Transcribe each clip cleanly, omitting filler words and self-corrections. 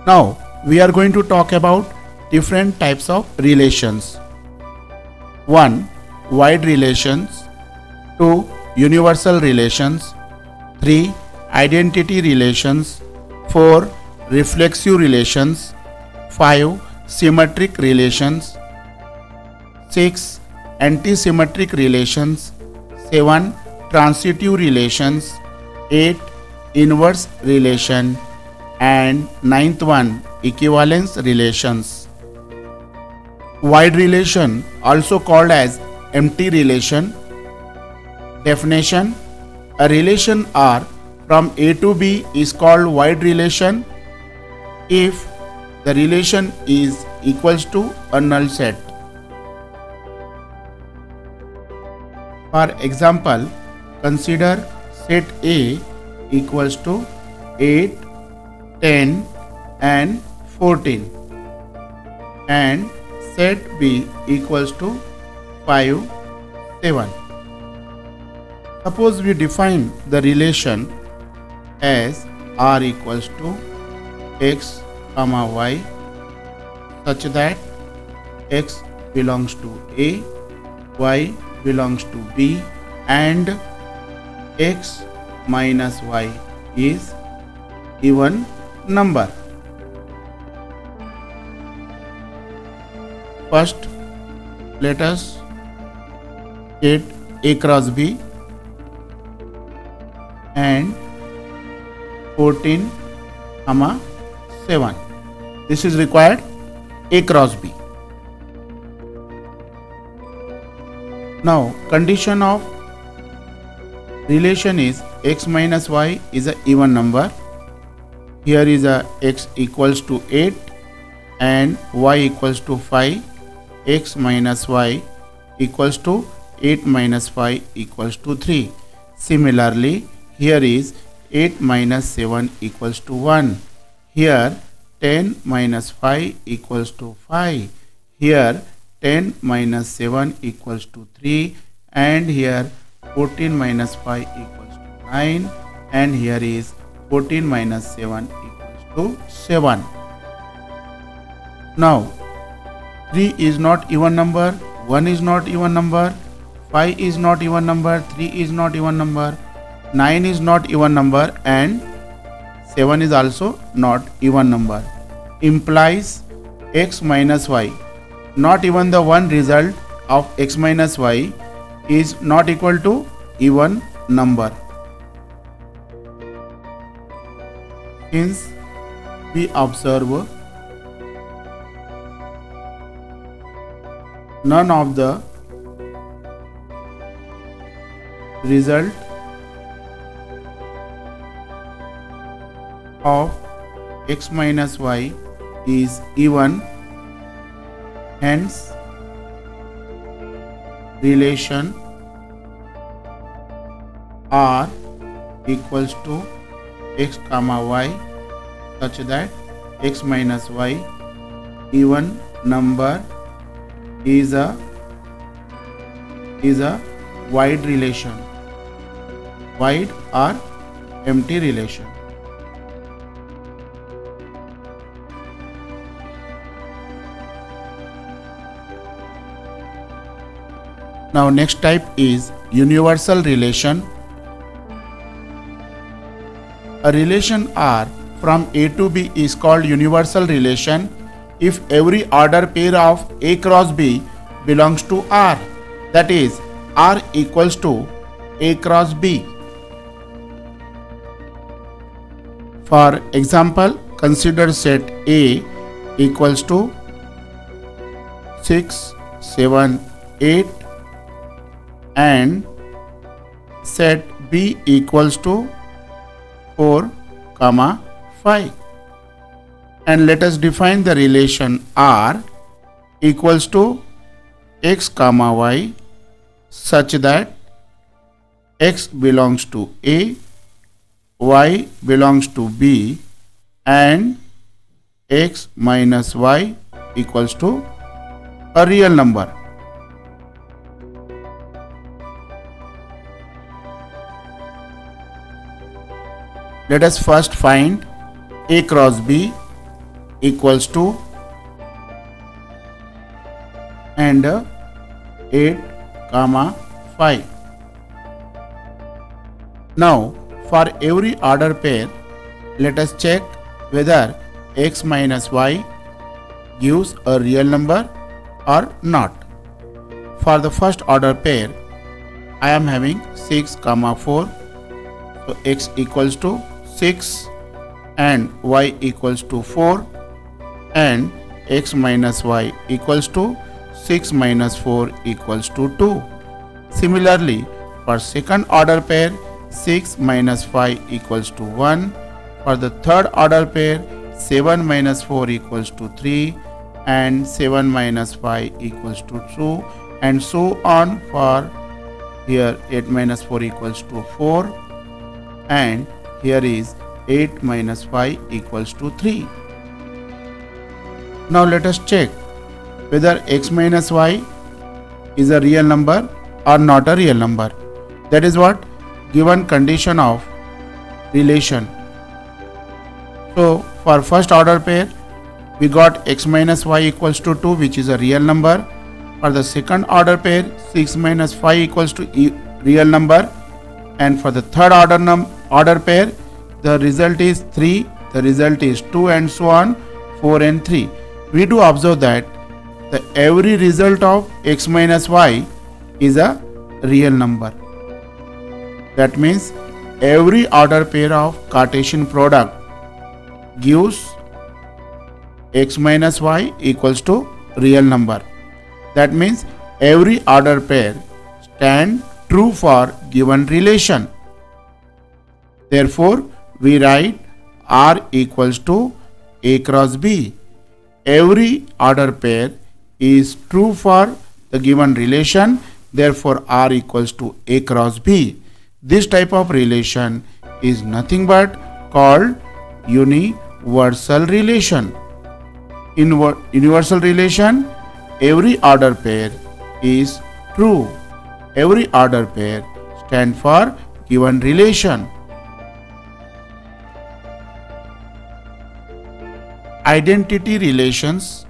Now we are going to talk about different types of relations. 1. Wide relations. 2. Universal relations. 3. Identity relations. 4. Reflexive relations. 5. Symmetric relations. 6. Antisymmetric relations. 7. Transitive relations. 8. Inverse relation. And 9th one, equivalence relations. Wide relation, also called as empty relation. Definition: a relation R from A to B is called wide relation if the relation is equals to a null set. For example, consider set A equals to 8, 10 and 14 and set B equals to 5, 7. Suppose we define the relation as R equals to x comma y such that x belongs to A, y belongs to B and x minus y is even number. First, let us get A cross B and 14, 7. This is required A cross B. Now, condition of relation is x minus y is an even number. Here is a x equals to 8 and y equals to 5. X minus y equals to 8 minus 5 equals to 3. Similarly, here is 8 minus 7 equals to 1. Here 10 minus 5 equals to 5. Here 10 minus 7 equals to 3 and here 14 minus 5 equals to 9 and here is 14 minus 7 equals to 7. Now 3 is not even number, 1 is not even number, 5 is not even number, 3 is not even number, 9 is not even number and 7 is also not even number. Implies x minus y, not even the one result of x minus y is not equal to even number. Hence, we observe none of the result of x minus y is even, hence relation R equals to x comma y such that x minus y even number is a wide relation, wide or empty relation. Now next type is universal relation. A relation R from A to B is called universal relation if every order pair of A cross B belongs to R, that is R equals to A cross B. For example, consider set A equals to 6, 7, 8 and set B equals to 4, 5. And let us define the relation R equals to x comma y such that x belongs to A, y belongs to B and x minus y equals to a real number. Let us first find A cross B. equals to and 8 comma 5. Now for every order pair, let us check whether x minus y gives a real number or not. For the first order pair, I am having 6 comma 4. So x equals to 6 and y equals to 4 and x minus y equals to 6 minus 4 equals to 2. Similarly, for second order pair, 6 minus 5 equals to 1. For the third order pair, 7 minus 4 equals to 3 and 7 minus 5 equals to 2, and so on. For here 8 minus 4 equals to 4 and here is 8 minus 5 equals to 3. Now let us check whether x minus y is a real number or not a real number. That is what given condition of relation. So for first order pair, we got x minus y equals to 2, which is a real number. For the second order pair, 6 minus 5 equals to real number. And for the third order pair, the result is 3, the result is 2, and so on, 4 and 3. We do observe that the every result of x minus y is a real number. That means every order pair of Cartesian product gives x minus y equals to real number. That means every order pair stand true for given relation. Therefore, we write R equals to A cross B. Every order pair is true for the given relation. Therefore, R equals to A cross B. This type of relation is nothing but called universal relation. In universal relation, every order pair is true. Every order pair stands for given relation. Identity relations.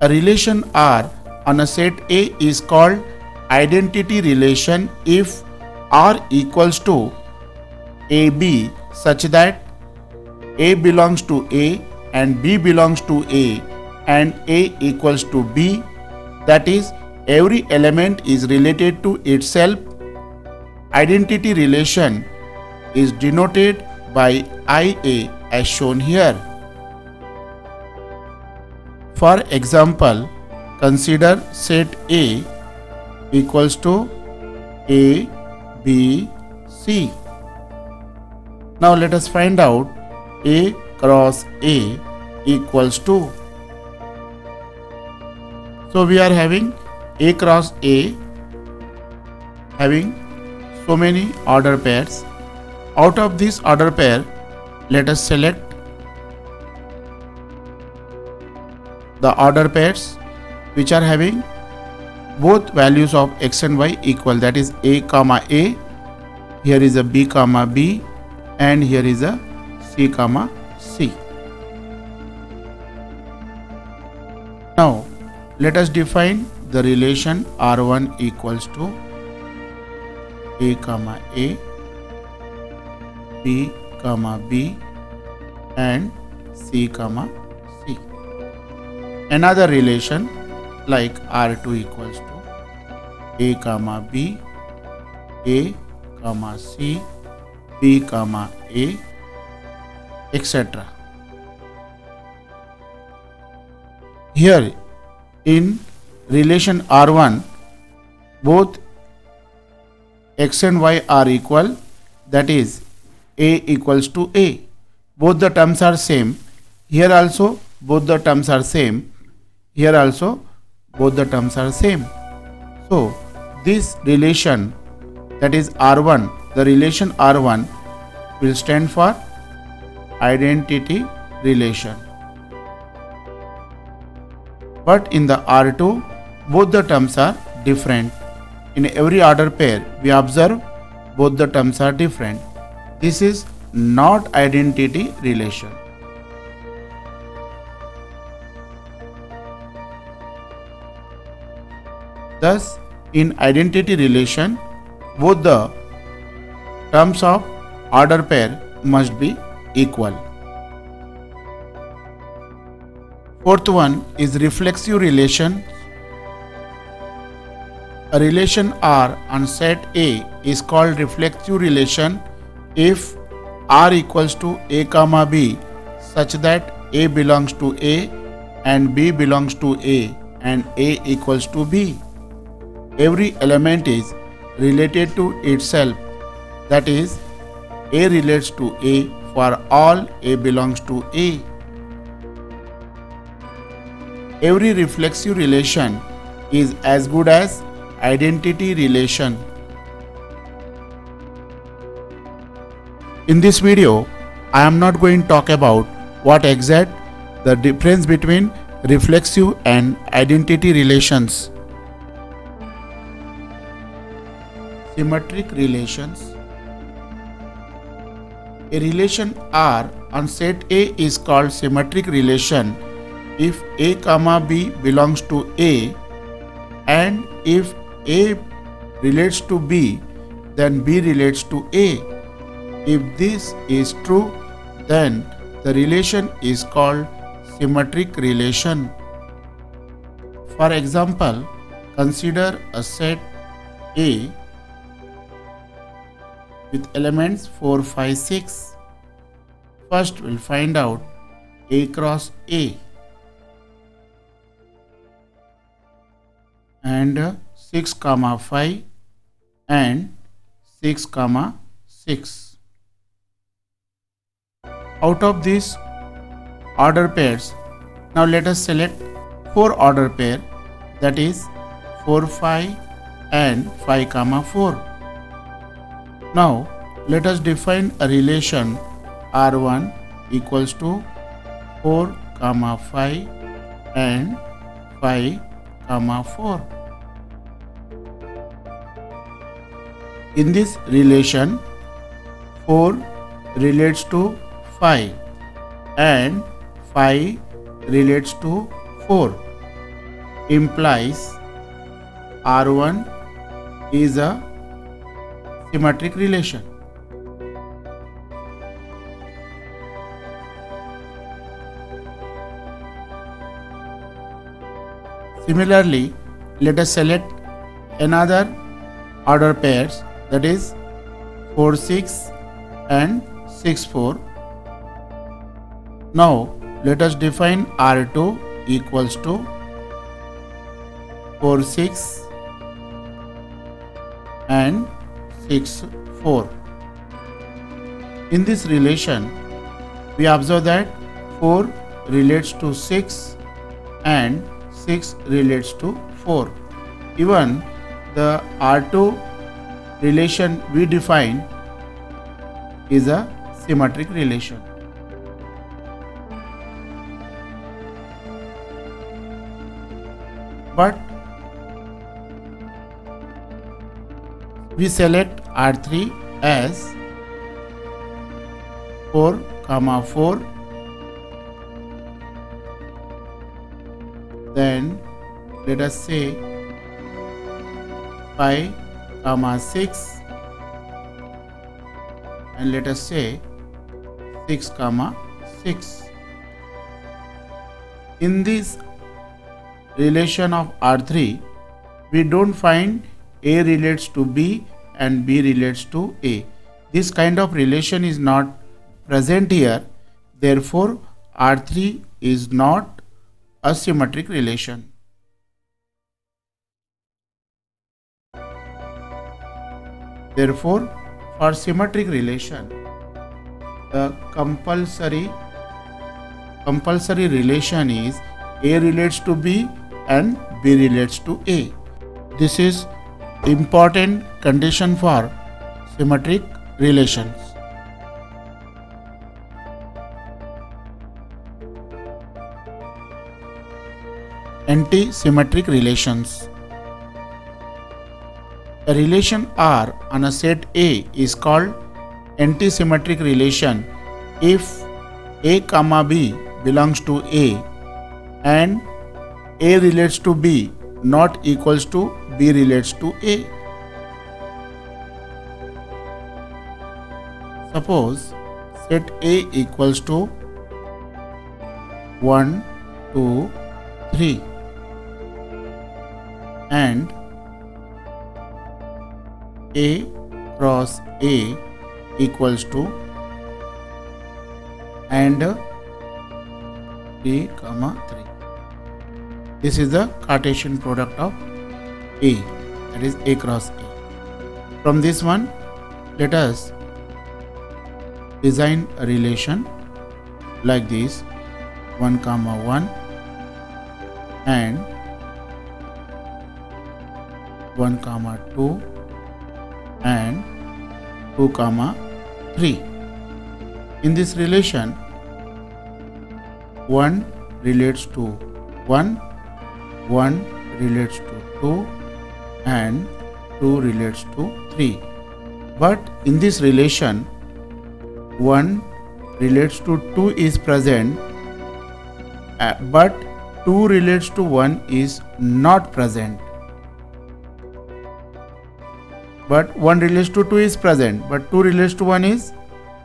A relation R on a set A is called identity relation if R equals to AB such that A belongs to A and B belongs to A and A equals to B. That is, every element is related to itself. Identity relation is denoted by IA as shown here. For example, consider set A equals to A, B, C. Now let us find out A cross A equals to. So we are having A cross A having so many order pairs. Out of this order pair, let us select the order pairs which are having both values of x and y equal, that is A comma A, here is a B comma B, and here is a C comma C. Now let us define the relation R1 equals to A comma A, B comma B, and C comma C. Another relation like R2 equals to A comma B, A comma C, B comma A, etc. Here in relation R1, both x and y are equal, that is A equals to A. Both the terms are same. Here also both the terms are same. Here also both the terms are same. So this relation, that is R1, the relation R1 will stand for identity relation. But in the R2, both the terms are different. In every order pair, we observe both the terms are different. This is not identity relation. Thus, in identity relation, both the terms of order pair must be equal. Fourth one is reflexive relation. A relation R on set A is called reflexive relation if R equals to A comma B such that A belongs to A and B belongs to A and A equals to B. Every element is related to itself, that is, A relates to A for all A belongs to A. Every reflexive relation is as good as identity relation. In this video, I am not going to talk about what exact the difference between reflexive and identity relations. Symmetric relations. A relation R on set A is called symmetric relation if A comma B belongs to A and if A relates to B, then B relates to A. If this is true, then the relation is called symmetric relation. For example, consider a set A with elements 4, 5, 6. First, we'll find out A cross A and 6, 5 and 6, 6. Out of these order pairs, now let us select 4 order pair, that is 4, 5 and 5, 4. Now let us define a relation R1 equals to 4, 5 and 5, 4. In this relation, 4 relates to 5 and 5 relates to 4, implies R1 is a symmetric relation. Similarly, let us select another order pairs, that is 4, 6 and 6, 4. Now let us define R2 equals to 4, 6 and 6, 4. In this relation, we observe that 4 relates to 6 and 6 relates to 4. Even the R2 relation we define is a symmetric relation. But we select R3 as 4, 4. Then let us say 5, 6 and let us say 6, 6. In this relation of R3, we don't find A relates to B and B relates to A. This kind of relation is not present here. Therefore, R3 is not a symmetric relation. Therefore, for symmetric relation, the compulsory relation is A relates to B and B relates to A. This is important condition for symmetric relations. Anti-symmetric relations. A relation R on a set A is called anti-symmetric relation if A comma B belongs to A and A relates to B not equals to B relates to A. Suppose set A equals to 1, 2, 3 and A cross A equals to and 3, 3. This is the Cartesian product of A, that is A cross A. From this one, let us design a relation like this 1, 1 and 1, 2 and 2, 3. In this relation, 1 relates to 1, 1 relates to 2 and 2 relates to 3. But in this relation, 1 relates to 2 is present, but 2 relates to 1 is not present. But 1 relates to 2 is present, but 2 relates to 1 is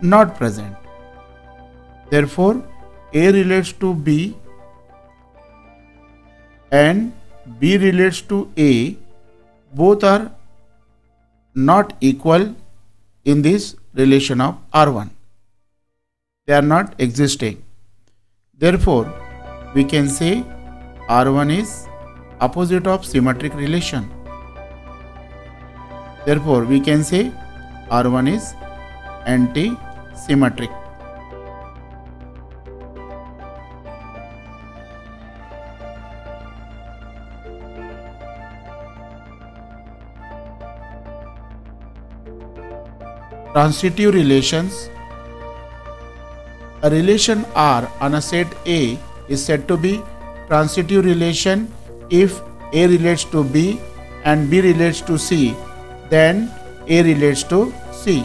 not present. Therefore, A relates to B and B relates to A. Both are not equal in this relation of R1. They are not existing. Therefore, we can say R1 is opposite of symmetric relation. Therefore, we can say R1 is anti-symmetric. Transitive relations. A relation R on a set A is said to be transitive relation if A relates to B and B relates to C, then A relates to C.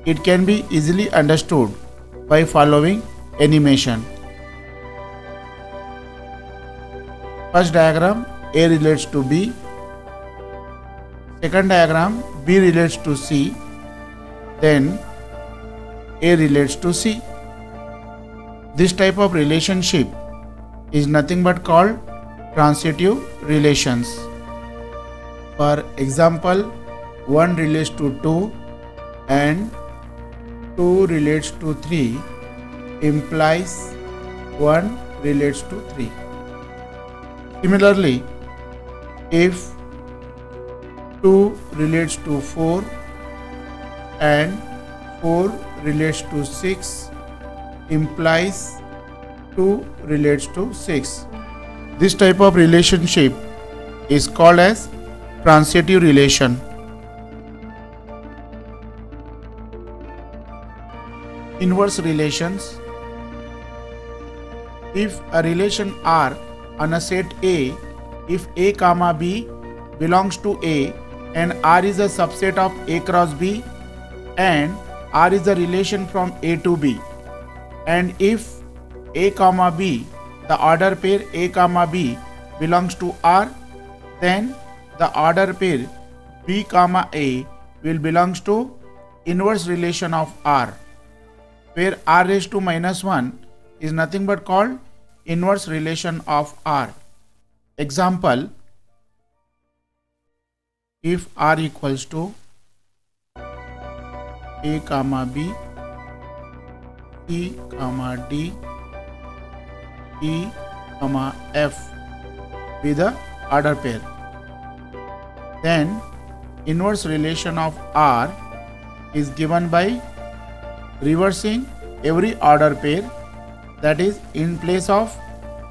It can be easily understood by following animation. First diagram, A relates to B. Second diagram, B relates to C. Then A relates to C. This type of relationship is nothing but called transitive relations. For example, 1 relates to 2 and 2 relates to 3 implies 1 relates to 3. Similarly, if 2 relates to 4 and 4 relates to 6 implies 2 relates to 6. This type of relationship is called as transitive relation. Inverse relations. If a relation R on a set A, if A comma B belongs to A and R is a subset of A cross B and R is a relation from A to B, and if A comma B, the order pair A comma B belongs to R, then the order pair B comma A will belongs to inverse relation of R, where R raised to minus 1 is nothing but called inverse relation of R. Example, if R equals to A comma B, C comma D, E comma F be the order pair, then inverse relation of R is given by reversing every order pair, that is, in place of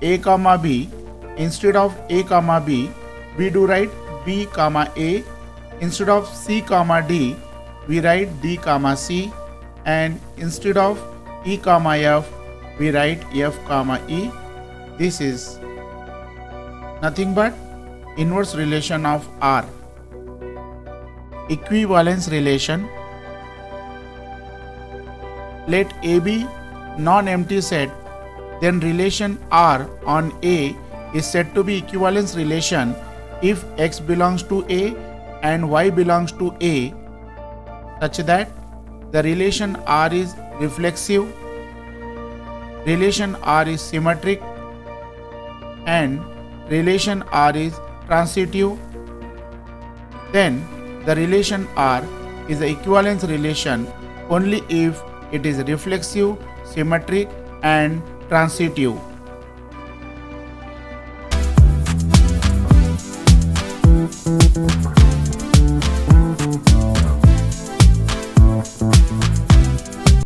A comma B, instead of A comma B, we do write B comma A, instead of C comma D, we write D comma C, and instead of E comma F, we write F comma E. This is nothing but inverse relation of R. Equivalence relation. Let A be non-empty set, then relation R on A is said to be equivalence relation if x belongs to A and y belongs to A, such that the relation R is reflexive, relation R is symmetric, and relation R is transitive, then the relation R is the equivalence relation only if it is reflexive, symmetric, and transitive.